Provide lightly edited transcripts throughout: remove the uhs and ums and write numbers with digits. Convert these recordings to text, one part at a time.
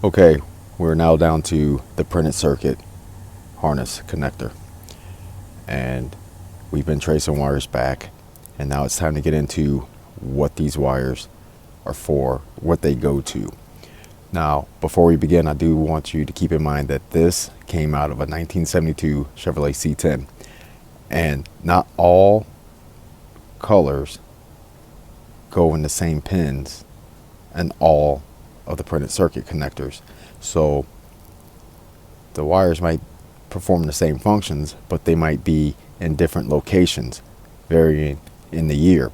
Okay, we're now down to the printed circuit harness connector, and we've been tracing wires back, and now it's time to get into what these wires are for, what they go to. Now, before we begin, I do want you to keep in mind that this came out of a 1972 Chevrolet C-10, and not all colors go in the same pins and all of the printed circuit connectors. So the wires might perform the same functions, but they might be in different locations, varying in the year.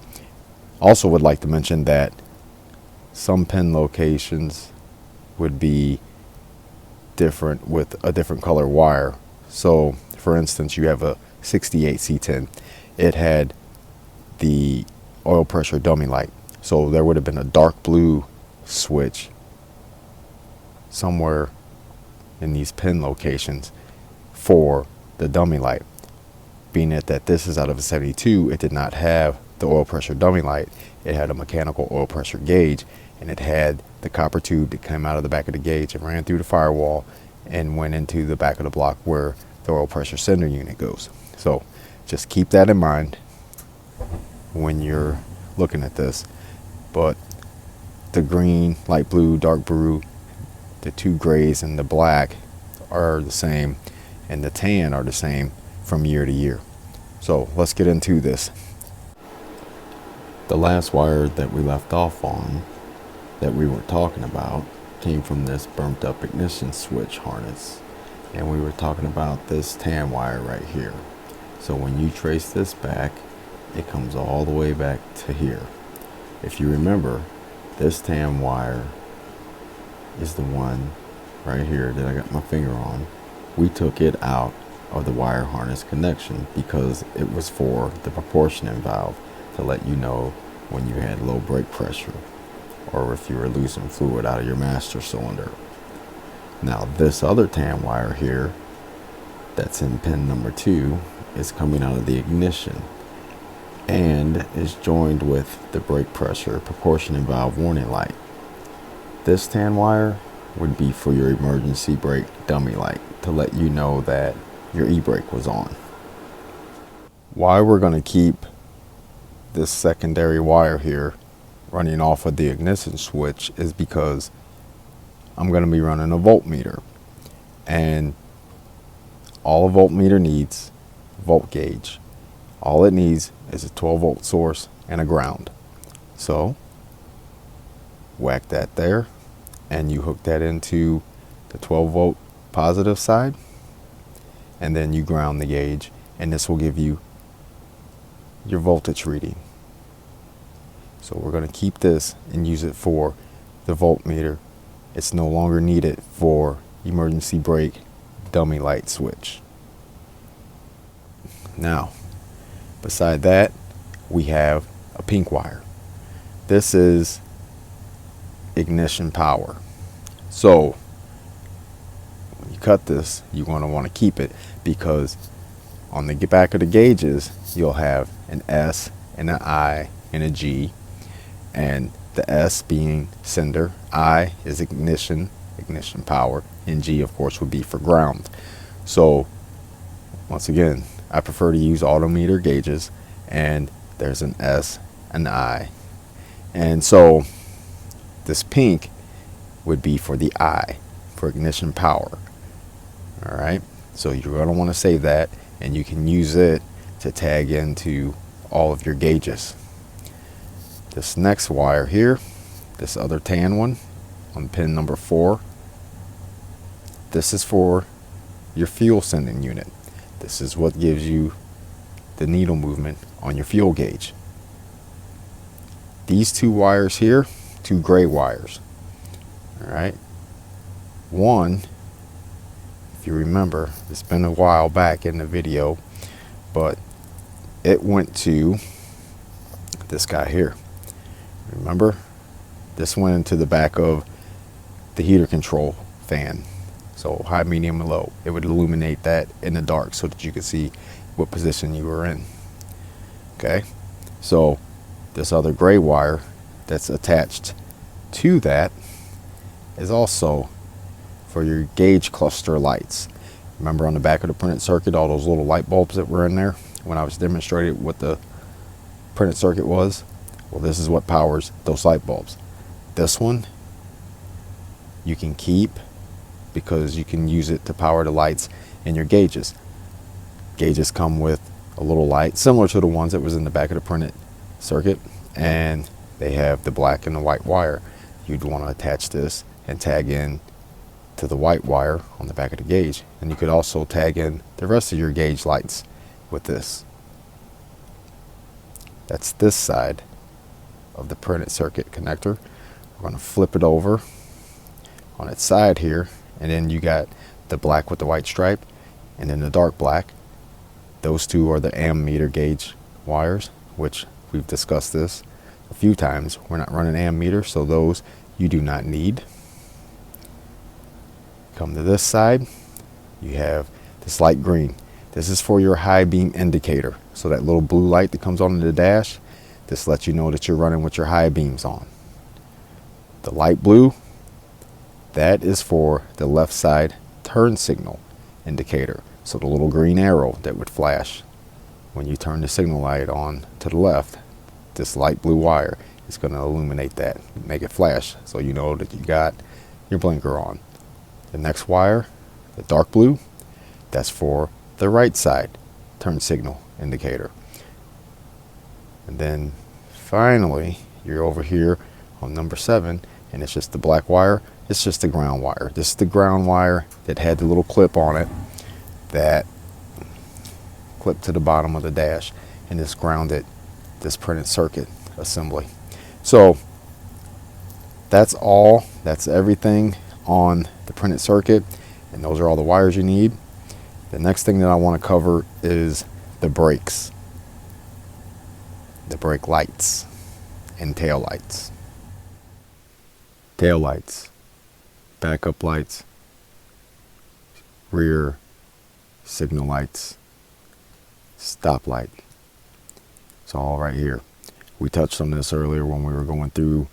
Also would like to mention that some pin locations would be different with a different color wire. So for instance, you have a 68 C-10. It had the oil pressure dummy light, so there would have been a dark blue switch somewhere in these pin locations for the dummy light. Being it that this is out of a 72, it did not have the oil pressure dummy light. It had a mechanical oil pressure gauge, and it had the copper tube that came out of the back of the gauge and ran through the firewall and went into the back of the block where the oil pressure sender unit goes. So just keep that in mind when you're looking at this. But the green, light blue, dark blue, the two grays and the black are the same, and the tan are the same from year to year. So let's get into this. The last wire that we left off on that we were talking about came from this burnt up ignition switch harness, and we were talking about this tan wire right here. So when you trace this back, it comes all the way back to here. If you remember, this tan wire is the one right here that I got my finger on. We took it out of the wire harness connection because it was for the proportioning valve to let you know when you had low brake pressure or if you were losing fluid out of your master cylinder. Now this other tan wire here that's in pin number 2 is coming out of the ignition and is joined with the brake pressure proportioning valve warning light. This tan wire would be for your emergency brake dummy light to let you know that your e-brake was on. Why we're going to keep this secondary wire here running off of the ignition switch is because I'm going to be running a voltmeter, and all a voltmeter needs, volt gauge, all it needs is a 12-volt source and a ground. So whack that there, and you hook that into the 12-volt positive side, and then you ground the gauge, and this will give you your voltage reading. So we're going to keep this and use it for the voltmeter. It's no longer needed for emergency brake dummy light switch. Now, beside that, we have a pink wire. This is ignition power. So when you cut this, you're going to want to keep it because on the back of the gauges you'll have an S and an I and a G, and the S being sender, I is ignition power, and G of course would be for ground. So once again, I prefer to use autometer gauges, and there's an S and I, and so this pink would be for the I, for ignition power. All right, so you're going to want to save that, and you can use it to tag into all of your gauges. This next wire here, this other tan one on pin number 4, this is for your fuel sending unit. This is what gives you the needle movement on your fuel gauge. These two wires here, two gray wires. All right, one, if you remember, it's been a while back in the video, but it went to this guy here. Remember, this went into the back of the heater control fan. So high, medium, and low. It would illuminate that in the dark so that you could see what position you were in. Okay, so this other gray wire that's attached to that is also for your gauge cluster lights. Remember on the back of the printed circuit, all those little light bulbs that were in there when I was demonstrating what the printed circuit was? Well, this is what powers those light bulbs. This one you can keep because you can use it to power the lights in your gauges. Gauges come with a little light similar to the ones that was in the back of the printed circuit, and they have the black and the white wire. You'd want to attach this and tag in to the white wire on the back of the gauge, and you could also tag in the rest of your gauge lights with this. That's this side of the printed circuit connector. We're going to flip it over on its side here, and then you got the black with the white stripe and then the dark black. Those two are the ammeter gauge wires, which we've discussed this a few times. We're not running ammeter, so those you do not need. Come to this side, you have this light green. This is for your high beam indicator. So that little blue light that comes on the dash, this lets you know that you're running with your high beams on. The light blue, that is for the left side turn signal indicator. So the little green arrow that would flash when you turn the signal light on to the left, this light blue wire is going to illuminate that, make it flash, so you know that you got your blinker on. The next wire, the dark blue, that's for the right side turn signal indicator. And then finally, you're over here on number 7, and it's just the black wire. It's just the ground wire. This is the ground wire that had the little clip on it that clipped to the bottom of the dash, and this grounded this printed circuit assembly. So that's all. That's everything on the printed circuit, and those are all the wires you need. The next thing that I want to cover is the brakes, the brake lights and tail lights. Tail lights, backup lights, rear signal lights, stop light. It's all right here. We touched on this earlier when we were going through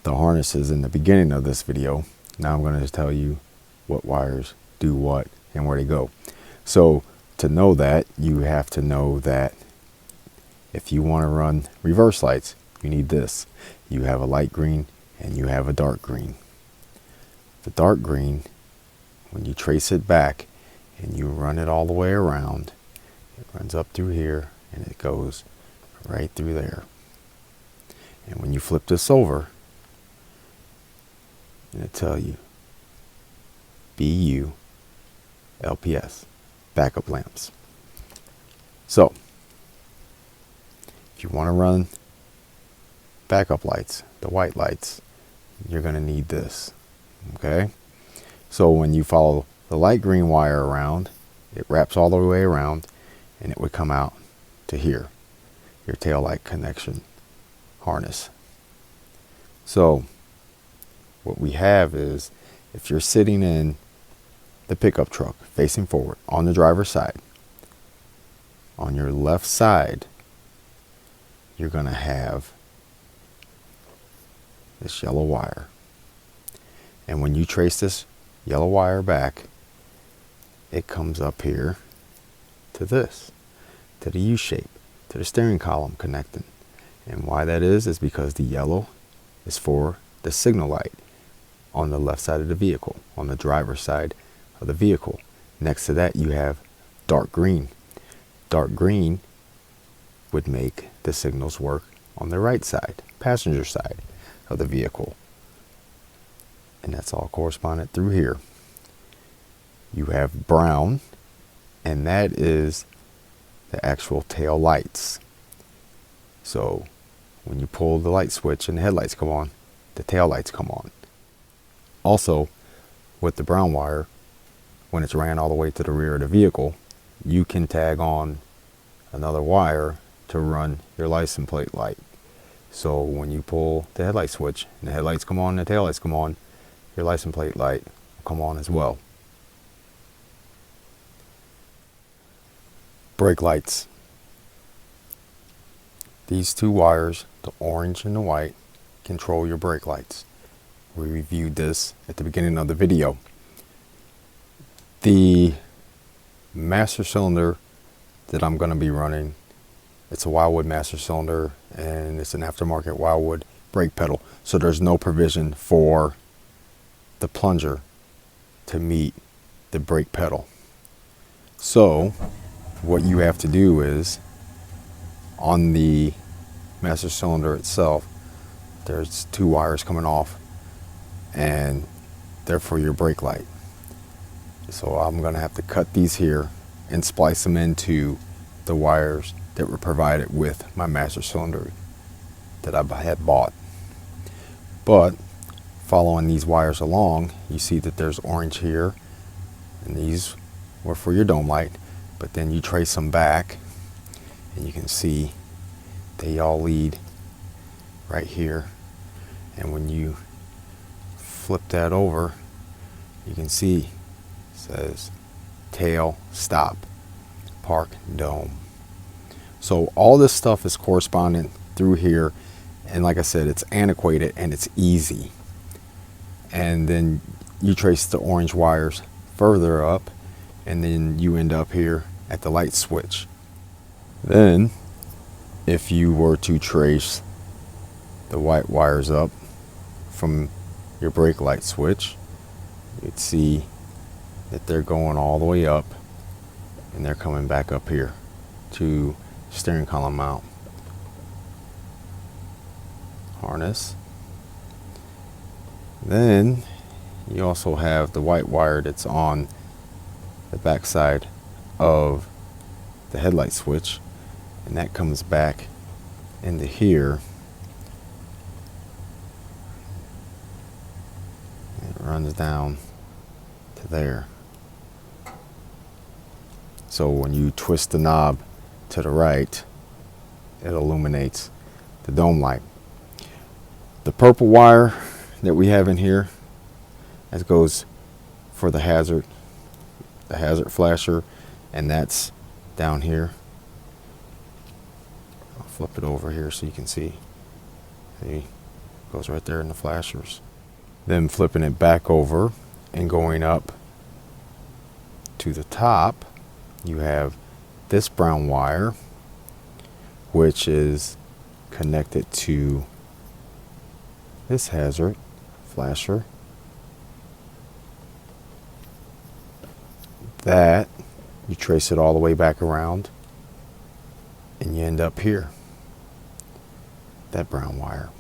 the harnesses in the beginning of this video. Now I'm going to tell you what wires do what and where they go. So to know that, you have to know that if you want to run reverse lights, you need this. You have a light green and you have a dark green. The dark green, when you trace it back and you run it all the way around, it runs up through here and it goes right through there. And when you flip this over, it'll tell you BU LPS, backup lamps. So if you want to run backup lights, the white lights, you're going to need this. Okay, so when you follow the light green wire around, it wraps all the way around and it would come out to here, your tail light connection harness. So what we have is, if you're sitting in the pickup truck facing forward on the driver's side, on your left side you're going to have this yellow wire. And when you trace this yellow wire back, it comes up here to this, to the U shape, to the steering column connecting. And why that is because the yellow is for the signal light on the left side of the vehicle, on the driver's side of the vehicle. Next to that you have dark green. Dark green would make the signals work on the right side, passenger side of the vehicle. And that's all corresponded through here. You have brown, and that is the actual tail lights. So when you pull the light switch and the headlights come on, the tail lights come on. Also, with the brown wire, when it's ran all the way to the rear of the vehicle, you can tag on another wire to run your license plate light. So when you pull the headlight switch and the headlights come on and the tail lights come on, your license plate light will come on as well. Brake lights. These two wires, the orange and the white, control your brake lights. We reviewed this at the beginning of the video. The master cylinder that I'm going to be running, it's a Wildwood master cylinder, and it's an aftermarket Wildwood brake pedal. So there's no provision for the plunger to meet the brake pedal. So what you have to do is, on the master cylinder itself, there's 2 wires coming off, and they're for your brake light. So I'm going to have to cut these here and splice them into the wires that were provided with my master cylinder that I had bought. But following these wires along, you see that there's orange here, and these were for your dome light. But then you trace them back, and you can see they all lead right here. And when you flip that over, you can see it says tail, stop, park, dome. So all this stuff is correspondent through here, and like I said, it's antiquated and it's easy. And then you trace the orange wires further up, and then you end up here at the light switch. Then if you were to trace the white wires up from your brake light switch, you'd see that they're going all the way up, and they're coming back up here to steering column mount harness. Then you also have the white wire that's on the back side of the headlight switch, and that comes back into here. It runs down to there. So when you twist the knob to the right, it illuminates the dome light. The purple wire that we have in here, that goes for the hazard flasher, and that's down here. I'll flip it over here so you can see. See, it goes right there in the flashers. Then flipping it back over and going up to the top, you have this brown wire, which is connected to this hazard flasher. That you trace it all the way back around, and you end up here, that brown wire.